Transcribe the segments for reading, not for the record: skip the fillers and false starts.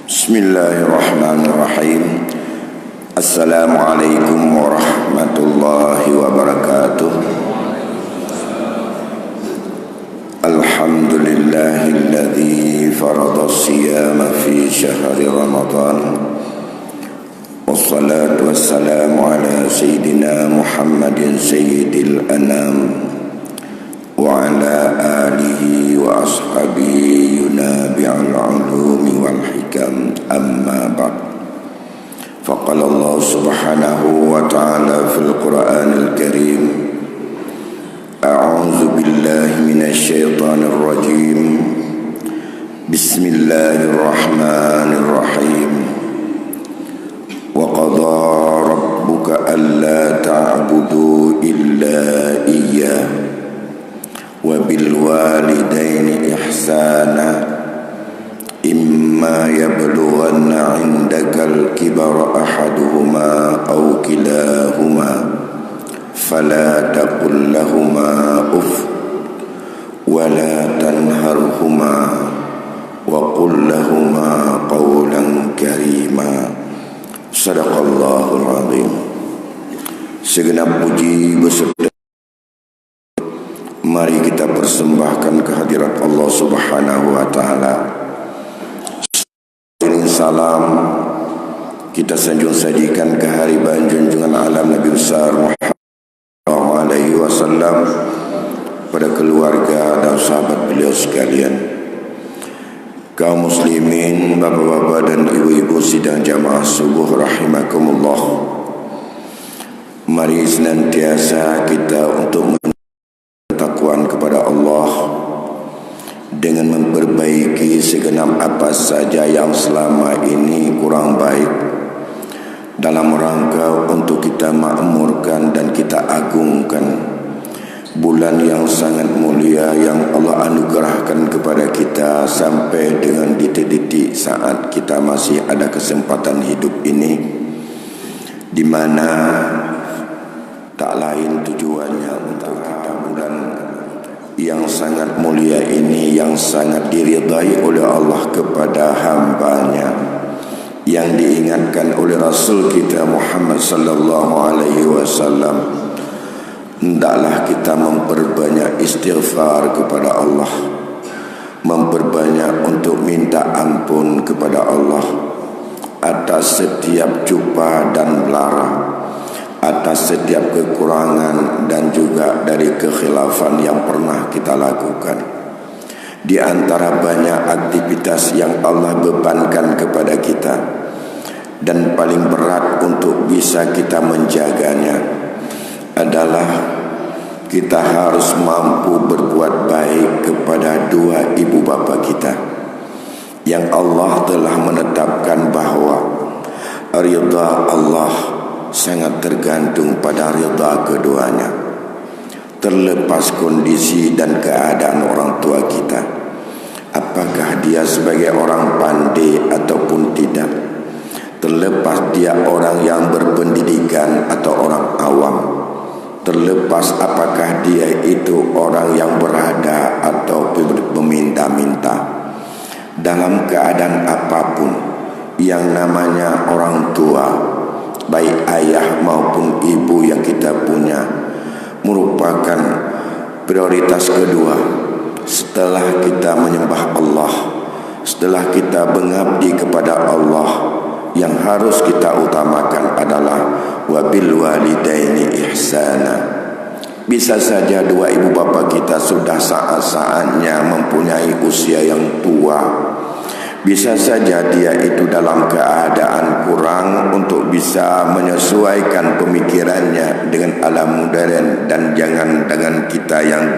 Bismillahirrahmanirrahim. Assalamualaikum warahmatullahi wabarakatuh. Alhamdulillahilladzi farada siyama fi syahri Ramadan. Wassalatu wassalamu ala sayyidina Muhammadin sayyidil anam wa ala alihi wa ashabihi yunabi'al ulumi wal hikam, amma ba'd. Faqala Allah subhanahu wa ta'ala fil Qur'anil Karim, a'udzu billahi minasy syaithanir rajim. Bismillahirrahmanirrahim. Wa qadha rabbuka alla ta'budu illa iyyah wa bil walidaini ihsana imma yablughanna 'indakal kibara ahaduhuma aw kilahuma fala taqul lahumā uff wa la tanharhumā wa qul lahumā qawlan karīmā. Shadaqallahul 'azim. Segenap puji beserta mari kita persembahkan kehadirat Allah Subhanahu wa taala. Salam kita sanjung sajikan ke hariban junjungan alam Nabi besar Muhammad sallallahu alaihi wasallam, pada keluarga dan sahabat beliau sekalian. Kaum muslimin, bapak-bapak dan ibu-ibu sidang jamaah subuh rahimakumullah. Mari senantiasa kita untuk takwaan kepada Allah dengan memperbaiki segenap apa saja yang selama ini kurang baik, dalam rangka untuk kita makmurkan dan kita agungkan bulan yang sangat mulia yang Allah anugerahkan kepada kita sampai dengan detik-detik saat kita masih ada kesempatan hidup ini, di mana tak lain tujuannya untuk kita bulan yang sangat mulia ini, yang sangat diridai oleh Allah kepada hambanya, yang diingatkan oleh Rasul kita Muhammad sallallahu alaihi wasallam, hendaklah kita memperbanyak istighfar kepada Allah, memperbanyak untuk minta ampun kepada Allah atas setiap jubah dan belara, atas setiap kekurangan dan juga dari kekhilafan yang pernah kita lakukan. Di antara banyak aktivitas yang Allah bebankan kepada kita dan paling berat untuk bisa kita menjaganya adalah kita harus mampu berbuat baik kepada dua ibu bapa kita, yang Allah telah menetapkan bahawa ridha Allah sangat tergantung pada ridha keduanya, terlepas kondisi dan keadaan orang tua kita, apakah dia sebagai orang pandai ataupun tidak, terlepas dia orang yang berpendidikan atau orang awam, terlepas apakah dia itu orang yang berada atau meminta-minta. Dalam keadaan apapun, yang namanya orang tua, baik ayah maupun ibu yang kita punya, merupakan prioritas kedua setelah kita menyembah Allah, setelah kita mengabdi kepada Allah. Yang harus kita utamakan adalah wabil walidaini ihsana. Bisa saja dua ibu bapa kita sudah saat-saatnya mempunyai usia yang tua, bisa saja dia itu dalam keadaan kurang untuk bisa menyesuaikan pemikirannya dengan alam modern, dan jangan dengan kita yang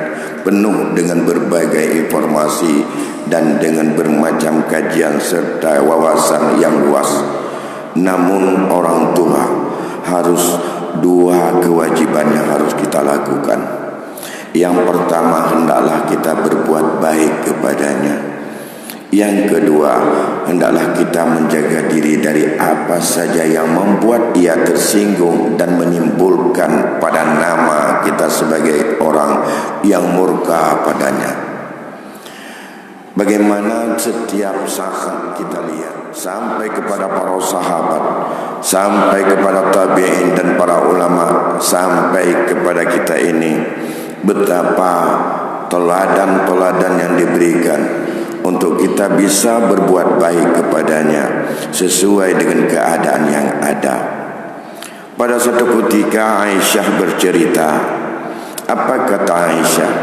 penuh dengan berbagai informasi dan dengan bermacam kajian serta wawasan yang luas. Namun orang tua harus dua kewajiban yang harus kita lakukan. Yang pertama, hendaklah kita berbuat baik kepadanya. Yang kedua, hendaklah kita menjaga diri dari apa saja yang membuat ia tersinggung dan menimbulkan pada nama kita sebagai orang yang murka padanya. Bagaimana setiap saat kita lihat sampai kepada para sahabat, sampai kepada tabi'in dan para ulama, sampai kepada kita ini, betapa teladan-teladan yang diberikan untuk kita bisa berbuat baik kepadanya sesuai dengan keadaan yang ada. Pada suatu ketika Aisyah bercerita, apa kata Aisyah?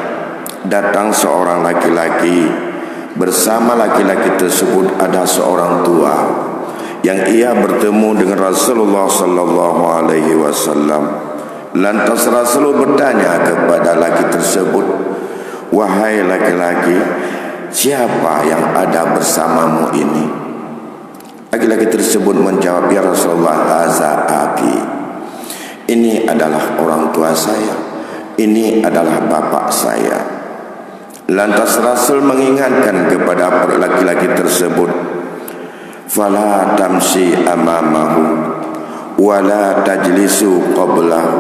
Datang seorang laki-laki, bersama laki-laki tersebut ada seorang tua yang ia bertemu dengan Rasulullah sallallahu alaihi wasallam. Lantas Rasul bertanya kepada laki tersebut, "Wahai laki-laki, siapa yang ada bersamamu ini?" Laki-laki tersebut menjawab, "Ya Rasulullah, haza abi." Ini adalah orang tua saya, ini adalah bapak saya. Lantas Rasul mengingatkan kepada laki-laki tersebut, "Fala tamsi amamahu wala tajlisu qablahu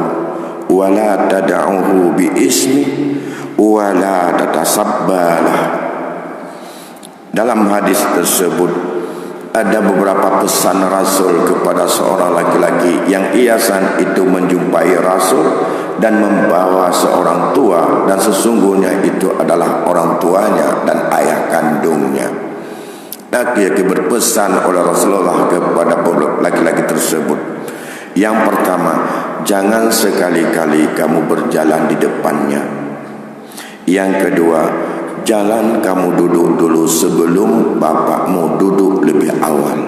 wala tad'uhu bi ismi wala tatasabbalah." Dalam hadis tersebut ada beberapa pesan Rasul kepada seorang laki-laki yang ia saat itu menjumpai Rasul dan membawa seorang tua, dan sesungguhnya itu adalah orang tuanya dan ayah kandungnya. Laki-laki berpesan oleh Rasulullah kepada laki-laki tersebut. Yang pertama, jangan sekali-kali kamu berjalan di depannya. Yang kedua, jalan kamu duduk dulu sebelum bapakmu duduk lebih awal.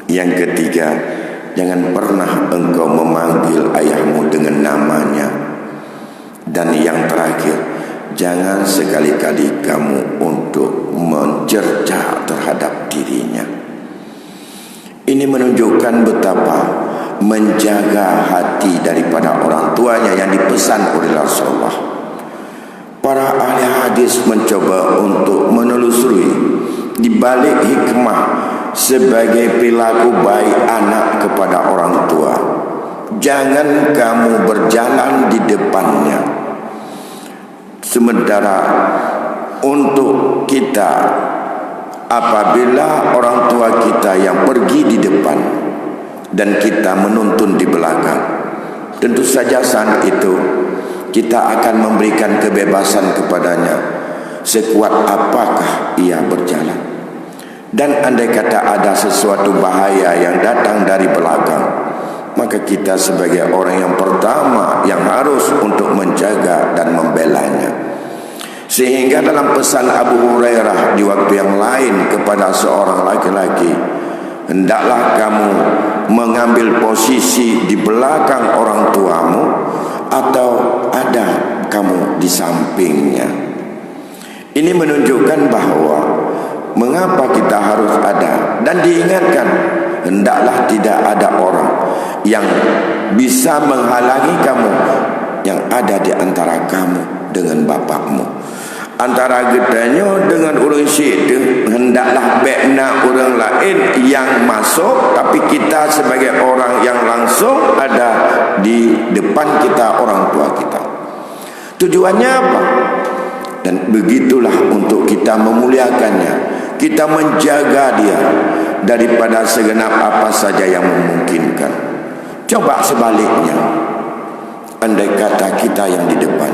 Yang ketiga, jangan pernah engkau memanggil ayahmu dengan namanya. Dan yang terakhir, jangan sekali-kali kamu untuk mencerca terhadap dirinya. Ini menunjukkan betapa menjaga hati daripada orang tuanya yang dipesan oleh Rasulullah. Para ahli hadis mencoba untuk menelusuri di balik hikmah sebagai perilaku baik anak kepada orang tua. Jangan kamu berjalan di depannya. Sementara untuk kita, apabila orang tua kita yang pergi di depan dan kita menuntun di belakang, tentu saja saat itu kita akan memberikan kebebasan kepadanya sekuat apakah ia berjalan. Dan andai kata ada sesuatu bahaya yang datang dari belakang, maka kita sebagai orang yang pertama yang harus untuk menjaga dan membelanya. Sehingga dalam pesan Abu Hurairah di waktu yang lain kepada seorang laki-laki, hendaklah kamu mengambil posisi di belakang orang tuamu atau ada kamu di sampingnya. Ini menunjukkan bahwa mengapa kita harus ada, dan diingatkan hendaklah tidak ada orang yang bisa menghalangi kamu yang ada di antara kamu dengan bapakmu. Antara gedanya dengan orang syaitan, hendaklah bekna orang lain yang masuk, tapi kita sebagai orang yang langsung ada di depan kita, orang tua kita. Tujuannya apa? Dan begitulah untuk kita memuliakannya, kita menjaga dia daripada segenap apa saja yang memungkinkan. Coba sebaliknya, andai kata kita yang di depan,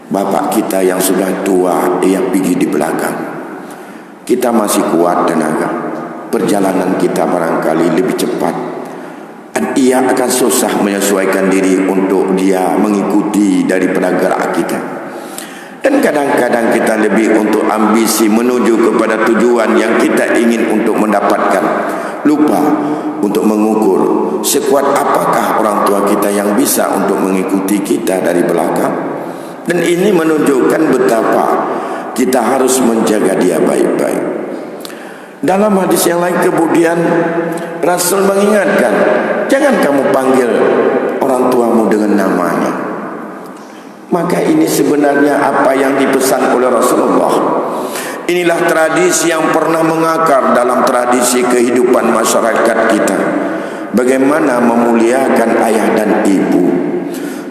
bapak kita yang sudah tua dia pergi di belakang, kita masih kuat tenaga, perjalanan kita barangkali lebih cepat, dan ia akan susah menyesuaikan diri untuk dia mengikuti daripada gerak kita. Dan kadang-kadang kita lebih untuk ambisi menuju kepada tujuan yang kita ingin untuk mendapatkan, lupa untuk mengukur sekuat apakah orang tua kita yang bisa untuk mengikuti kita dari belakang. Dan ini menunjukkan betapa kita harus menjaga dia baik-baik. Dalam hadis yang lain kemudian Rasul mengingatkan, jangan kamu panggil orang tuamu dengan namanya. Maka ini sebenarnya apa yang dipesan oleh Rasulullah. Inilah tradisi yang pernah mengakar dalam tradisi kehidupan masyarakat kita. Bagaimana memuliakan ayah dan ibu.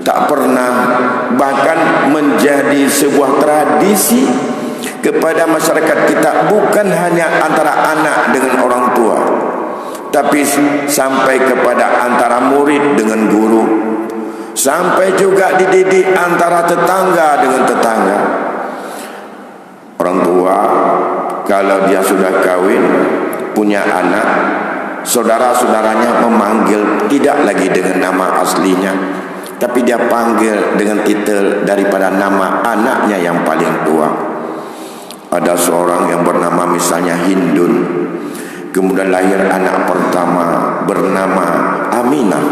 Tak pernah, bahkan menjadi sebuah tradisi kepada masyarakat kita, bukan hanya antara anak dengan orang tua, tapi sampai kepada antara murid dengan guru, sampai juga dididik antara tetangga dengan tetangga. Orang tua kalau dia sudah kawin, punya anak, saudara-saudaranya memanggil tidak lagi dengan nama aslinya, tapi dia panggil dengan titel daripada nama anaknya yang paling tua. Ada seorang yang bernama misalnya Hindun, kemudian lahir anak pertama bernama Aminah.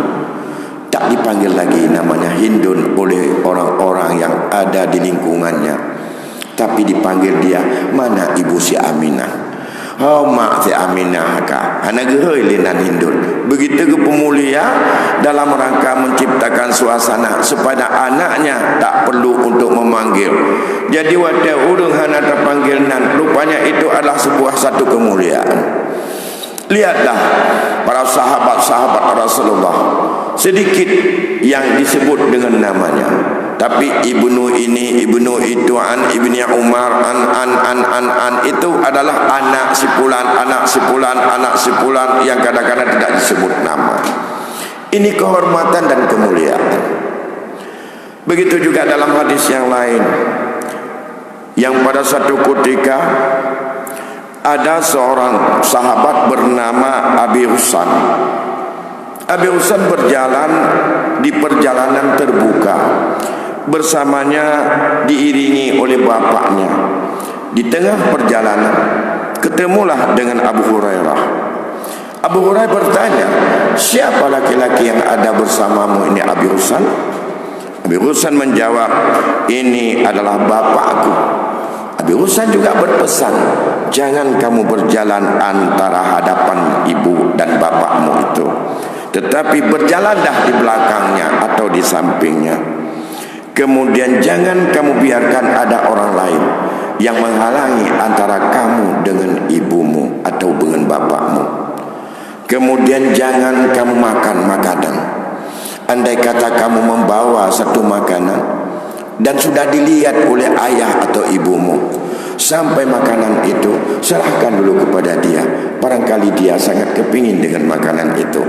Tak dipanggil lagi namanya Hindun oleh orang-orang yang ada di lingkungannya, tapi dipanggil dia, mana ibu si Aminah? Oh, mak si Aminah ka anak gehoi linan Hindun. Begitu ke pemulia dalam rangka menciptakan suasana supaya anaknya tak perlu untuk memanggil. Jadi wadah urung hana terpanggil nan, rupanya itu adalah sebuah satu kemuliaan. Lihatlah para sahabat-sahabat Rasulullah, sedikit yang disebut dengan namanya, tapi ibnu ini, ibnu itu, an ibni Umar, an itu adalah anak si fulan, anak si fulan, anak si fulan yang kadang-kadang tidak disebut nama. Ini kehormatan dan kemuliaan. Begitu juga dalam hadis yang lain, yang pada satu ketika ada seorang sahabat bernama Abi Husan. Abi Husan berjalan di perjalanan terbuka, bersamanya diiringi oleh bapaknya. Di tengah perjalanan ketemulah dengan Abu Hurairah. Abu Hurairah bertanya, siapa laki-laki yang ada bersamamu ini Abi Husan? Abi Husan menjawab, ini adalah bapakku. Abi Husan juga berpesan, jangan kamu berjalan antara hadapan ibu dan bapakmu itu, tetapi berjalanlah di belakangnya atau di sampingnya. Kemudian jangan kamu biarkan ada orang lain yang menghalangi antara kamu dengan ibumu atau dengan bapakmu. Kemudian jangan kamu makan makanan. Andai kata kamu membawa satu makanan dan sudah dilihat oleh ayah atau ibumu, sampai makanan itu serahkan dulu kepada dia. Barangkali dia sangat kepingin dengan makanan itu,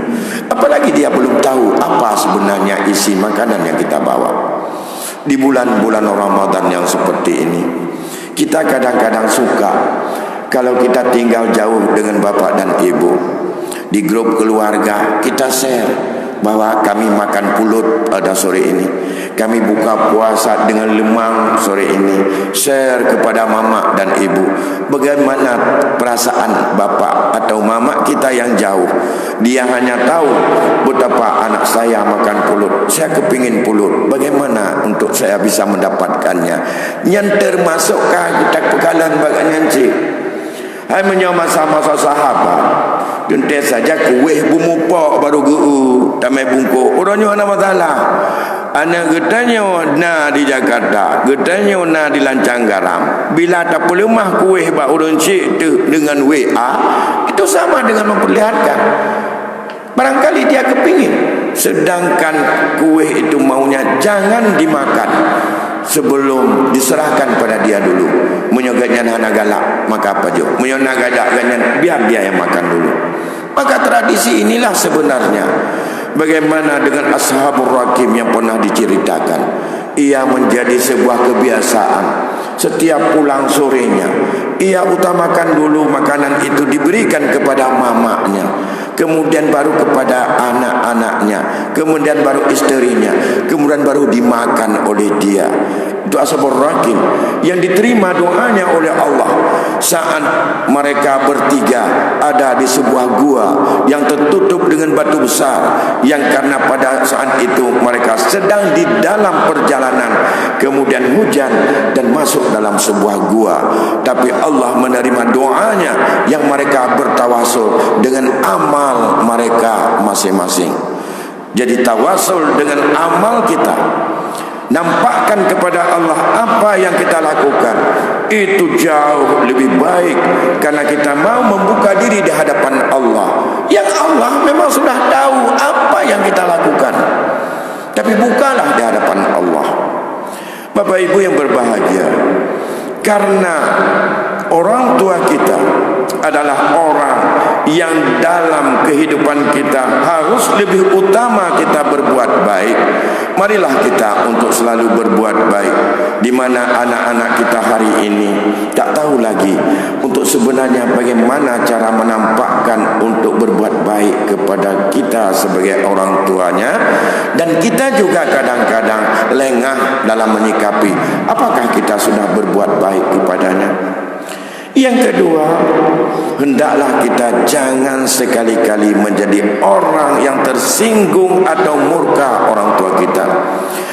apalagi dia belum tahu apa sebenarnya isi makanan yang kita bawa. Di bulan-bulan Ramadan yang seperti ini, kita kadang-kadang suka kalau kita tinggal jauh dengan bapak dan ibu, di grup keluarga kita share bahwa kami makan pulut pada sore ini, kami buka puasa dengan lemang sore ini, share kepada mama dan ibu. Bagaimana perasaan bapak atau mama kita yang jauh? Dia hanya tahu betapa anak saya makan pulut, saya kepingin pulut, bagaimana untuk saya bisa mendapatkannya? Yang termasukkah kita pekalan bagian cik? Hai menyama sama-sama sahabat, Junte saja kuih bumupa baru guu tamai bungkuk. Orangnya ada masalah. Anak getanya na di Jakarta, getanya na di Lancang Garam. Bila tak boleh mah kuih ba orang cik tu dengan WA, itu sama dengan memperlihatkan barangkali dia kepingin, sedangkan kuih itu maunya jangan dimakan sebelum diserahkan pada dia dulu. Menyogatnya hana galak, maka apa jo? Menyona galak ganyan, biar dia yang makan dulu. Maka tradisi inilah sebenarnya bagaimana dengan Ashabur Rakim yang pernah diceritakan. Ia menjadi sebuah kebiasaan. Setiap pulang sorenya, ia utamakan dulu makanan itu diberikan kepada mamanya, kemudian baru kepada anak-anaknya, kemudian baru istrinya, kemudian baru dimakan oleh dia. Itu Ashabur Rakim yang diterima doanya oleh Allah saat mereka bertiga ada di sebuah gua yang tertutup dengan batu besar, yang karena pada saat itu mereka sedang di dalam perjalanan, kemudian hujan dan masuk dalam sebuah gua, tapi Allah menerima doanya yang mereka bertawasul dengan amal mereka masing-masing. Jadi tawasul dengan amal kita, nampakkan kepada Allah apa yang kita lakukan, itu jauh lebih baik, karena kita mau membuka diri di hadapan Allah yang Allah memang sudah tahu apa yang kita lakukan, tapi bukalah di hadapan Allah. Bapak Ibu yang berbahagia, Karena orang tua kita adalah orang yang dalam kehidupan kita harus lebih utama kita berbuat baik. Marilah kita untuk selalu berbuat baik. Di mana anak-anak kita hari ini tak tahu lagi untuk sebenarnya bagaimana cara menampakkan untuk berbuat baik kepada kita sebagai orang tuanya. Dan kita juga kadang-kadang lengah dalam menyikapi apakah kita sudah berbuat baik kepadanya. Yang kedua, hendaklah kita jangan sekali-kali menjadi orang yang tersinggung atau murka orang tua kita,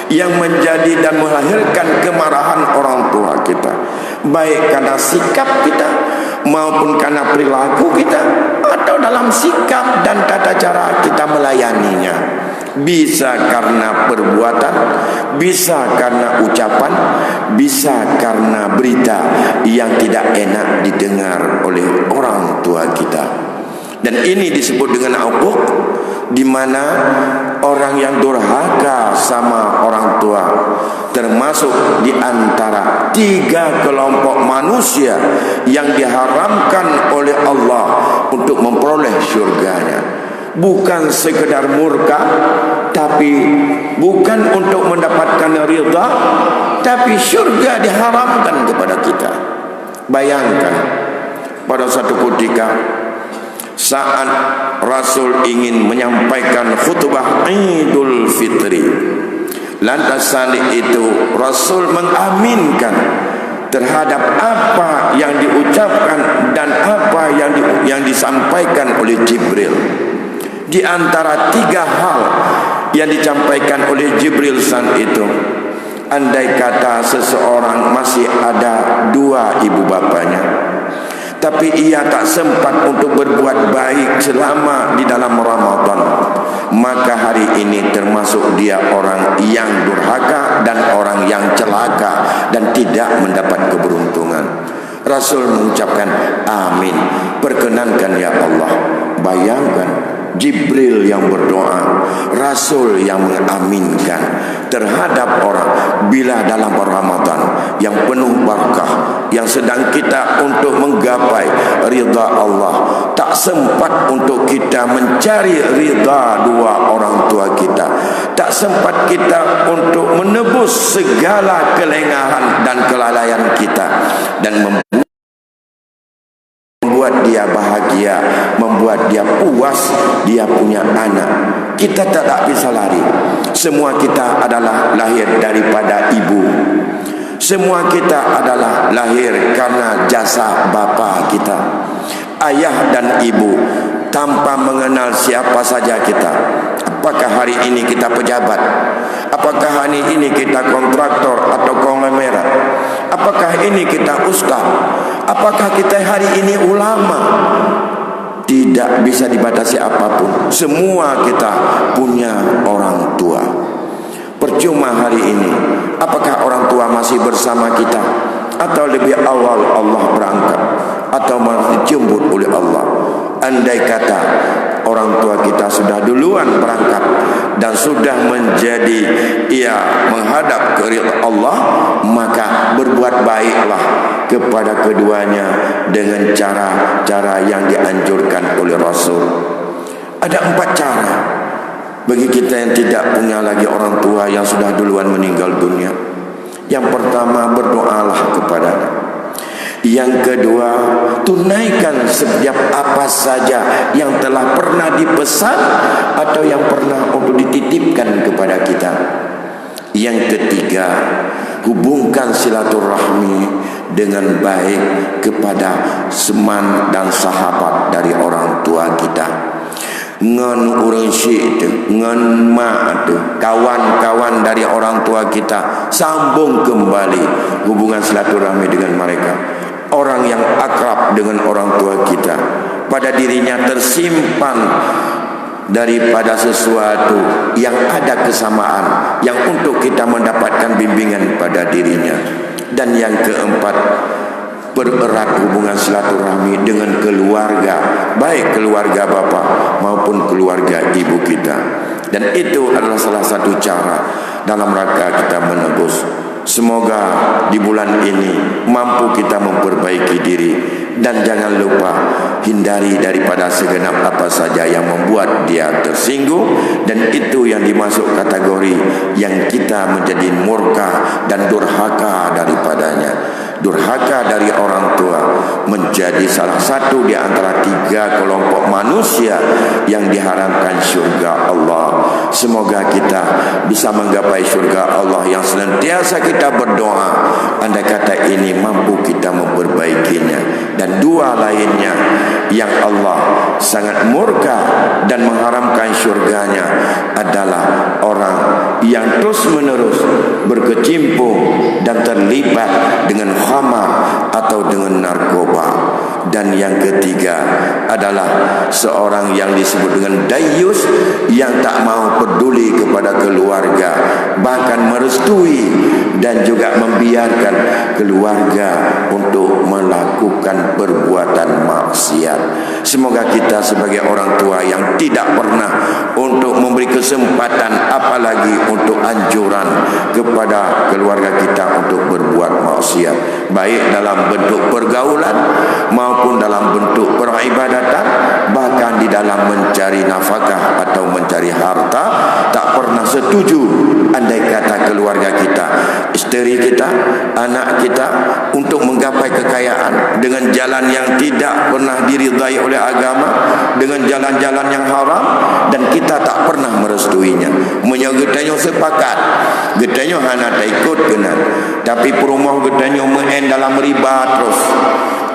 yang menjadi dan melahirkan kemarahan orang tua kita, baik karena sikap kita maupun karena perilaku kita, atau dalam sikap dan tata cara kita melayaninya. Bisa karena perbuatan, bisa karena ucapan, bisa karena berita yang tidak enak didengar oleh orang tua kita. Dan ini disebut dengan uquq, di mana orang yang durhaka sama orang tua termasuk di antara 3 kelompok manusia yang diharamkan oleh Allah untuk memperoleh syurganya. Bukan sekedar murka, tapi bukan untuk mendapatkan ridha, tapi syurga diharamkan kepada kita. Bayangkan pada satu ketika saat Rasul ingin menyampaikan khutbah Idul Fitri, lantas saat itu Rasul mengaminkan terhadap apa yang diucapkan dan apa yang disampaikan oleh Jibril. Di antara 3 hal yang disampaikan oleh Jibril saat itu, andai kata seseorang masih ada 2 ibu bapanya, tapi ia tak sempat untuk berbuat baik selama di dalam Ramadan, maka hari ini termasuk dia orang yang durhaka dan orang yang celaka dan tidak mendapat keberuntungan. Rasul mengucapkan amin, perkenankan ya Allah. Bayangkan, Jibril yang berdoa, Rasul yang mengaminkan terhadap orang bila dalam Ramadan yang penuh barakah, yang sedang kita untuk menggapai ridha Allah, tak sempat untuk kita mencari ridha 2 orang tua kita, tak sempat kita untuk menebus segala kelengahan dan kelalaian kita, dan membuat dia bahagia, membuat dia puas, dia punya anak. Kita tak bisa lari. Semua kita adalah lahir daripada ibu. Semua kita adalah lahir karena jasa bapa kita. Ayah dan ibu tanpa mengenal siapa saja kita. Apakah hari ini kita pejabat? Apakah hari ini kita kontraktor atau konglomerat? Apakah ini kita ustaz? Apakah kita hari ini ulama? Tidak bisa dibatasi apapun. Semua kita punya orang tua. Percuma hari ini, apakah orang tua masih bersama kita, atau lebih awal Allah berangkat, atau masih dijemput oleh Allah. Andai kata orang tua kita sudah duluan berangkat dan sudah menjadi menghadap ke ridha Allah, maka berbuat baiklah kepada keduanya dengan cara-cara yang dianjurkan oleh Rasul. Ada 4 cara bagi kita yang tidak punya lagi orang tua yang sudah duluan meninggal dunia. Yang pertama, berdoalah kepadanya. Yang kedua, tunaikan setiap apa saja yang telah pernah dipesan atau yang pernah untuk dititipkan kepada kita. Yang ketiga, hubungkan silaturahmi dengan baik kepada seman dan sahabat dari orang tua kita. Ngan urang syik tu, ngan mak tu, kawan-kawan dari orang tua kita, sambung kembali hubungan silaturahmi dengan mereka. Orang yang akrab dengan orang tua kita, pada dirinya tersimpan daripada sesuatu yang ada kesamaan yang untuk kita mendapatkan bimbingan pada dirinya. Dan yang keempat, bererat hubungan silaturahmi dengan keluarga, baik keluarga bapa maupun keluarga ibu kita. Dan itu adalah salah satu cara dalam rangka kita menebus Semoga di bulan ini mampu kita memperbaiki diri, dan jangan lupa hindari daripada segenap apa saja yang membuat dia tersinggung, dan itu yang dimasuk kategori yang kita menjadi murka dan durhaka daripadanya. Durhaka dari orang tua menjadi salah satu di antara 3 kelompok manusia yang diharamkan syurga Allah. Semoga kita bisa menggapai syurga Allah yang senantiasa kita berdoa. Andai kata ini mampu kita memperbaikinya. Dan 2 lainnya yang Allah sangat murka dan mengharamkan syurganya adalah orang yang terus menerus berkecimpung dan terlibat dengan khamar atau dengan narkoba. Dan yang ketiga adalah seorang yang disebut dengan dayus, yang tak mau peduli kepada keluarga, bahkan merestui dan juga membiarkan keluarga untuk melakukan perbuatan maksiat. Semoga kita sebagai orang tua yang tidak pernah untuk memberi kesempatan, apalagi untuk anjuran kepada keluarga kita untuk berbuat maksiat, baik dalam bentuk pergaulan maupun dalam bentuk peribadatan, bahkan di dalam mencari nafkah atau mencari harta, tak pernah setuju andai kata keluarga kita, isteri kita, anak kita untuk menggapai kekayaan dengan jalan yang tidak pernah diridai oleh agama, dengan jalan-jalan yang haram, dan kita tak pernah merestuinya. Menyogetanyo sepakat, getanyo hana tak ikut kena, tapi perumah getanyo main dalam riba terus,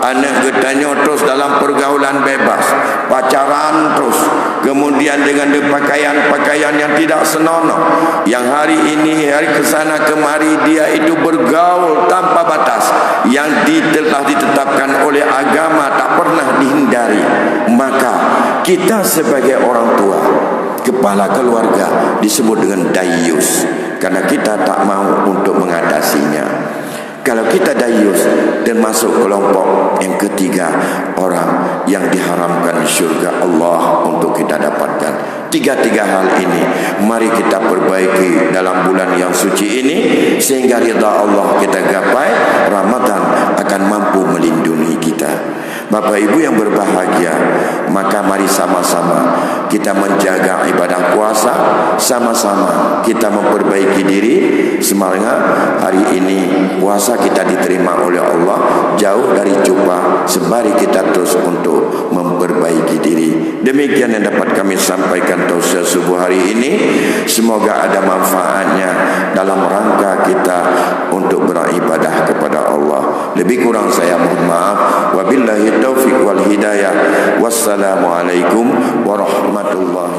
anak getanyo terus dalam pergaulan bebas, pacaran terus, kemudian dengan pakaian-pakaian yang tidak senonoh, yang hari ini hari kesana kemari dia itu bergaul tanpa batas, yang telah ditetapkan oleh agama tak pernah dihindari. Maka kita sebagai orang tua, kepala keluarga, disebut dengan dayus, karena kita tak mau untuk mengatasinya. Kalau kita dayus dan masuk kelompok yang ketiga, orang yang diharamkan syurga Allah untuk kita dapatkan. 3 hal ini mari kita perbaiki dalam bulan yang suci ini, sehingga ridha Allah kita gapai. Ramadan akan mampu melindungi kita. Bapak Ibu yang berbahagia, maka mari sama-sama kita menjaga ibadah puasa, sama-sama kita memperbaiki diri. Semangat hari ini puasa kita diterima oleh Allah, jauh dari cupa, sembari kita terus untuk memperbaiki diri. Demikian yang dapat kami sampaikan tausiah subuh hari ini. Semoga ada manfaatnya dalam rangka kita untuk beribadah kepada Allah. Lebih kurang saya mohon maaf. Wabillahi taufiq wal hidayah. Wassalamualaikum warahmatullahi